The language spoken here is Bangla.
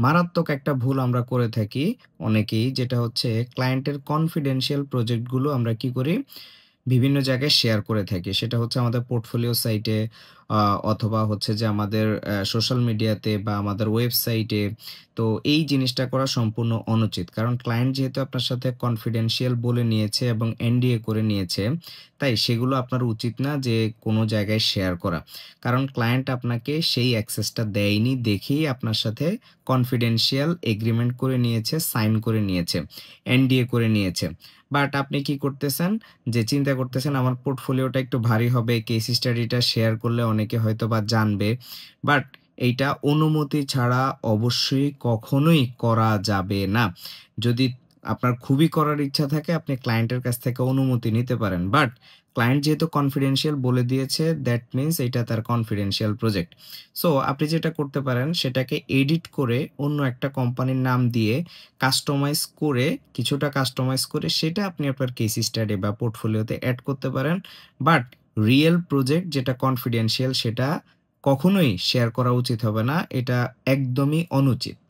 মারাত্মক একটা ভুল আমরা করে থাকি অনেকেই, যেটা হচ্ছে ক্লায়েন্টের কনফিডেন্সিয়াল প্রজেক্টগুলো আমরা কি করি? বিভিন্ন জায়গায় শেয়ার করে থাকি। সেটা হচ্ছে আমাদের পোর্টফোলিও সাইটে আ অথবা হচ্ছে যে আমাদের সোশ্যাল মিডিয়াতে বা আমাদের ওয়েবসাইটে। তো এই জিনিসটা করা সম্পূর্ণ অনুচিত। কারণ ক্লায়েন্ট যেহেতু আপনার সাথে কনফিডেন্সিয়াল বলে নিয়েছে এবং এনডিএ করে নিয়েছে, তাই সেগুলো আপনার উচিত না যে কোনো জায়গায় শেয়ার করা। কারণ ক্লায়েন্ট আপনাকে সেই অ্যাক্সেসটা দেয়নি দেখেই আপনার সাথে কনফিডেন্সিয়াল এগ্রিমেন্ট করে নিয়েছে, সাইন করে নিয়েছে, এনডিএ করে নিয়েছে। বাট আপনি কি করতেছেন? যে চিন্তা করতেছেন আমার পোর্টফোলিওটা একটু ভারী হবে, কেস স্টাডিটা শেয়ার করলে অনেকে হয়তোবা জানবে। বাট এইটা অনুমতি ছাড়া অবশ্যই কখনোই করা যাবে না। যদি আপনার খুবই করার ইচ্ছা থাকে আপনি ক্লায়েন্টের কাছ থেকে অনুমতি নিতে পারেন। বাট ক্লায়েন্ট যেহেতু কনফিডেন্সিয়াল বলে দিয়েছে দ্যাট মিনস এইটা তার কনফিডেন্সিয়াল প্রজেক্ট। সো আপনি যেটা করতে পারেন সেটাকে এডিট করে অন্য একটা কোম্পানির নাম দিয়ে কাস্টমাইজ করে, কিছুটা কাস্টমাইজ করে সেটা আপনি আপনার কেস স্টাডি বা পোর্টফোলিওতে এড করতে পারেন। বাট রিয়েল প্রজেক্ট যেটা কনফিডেন্সিয়াল সেটা কখনোই শেয়ার করা উচিত হবে না। এটা একদমই অনুচিত।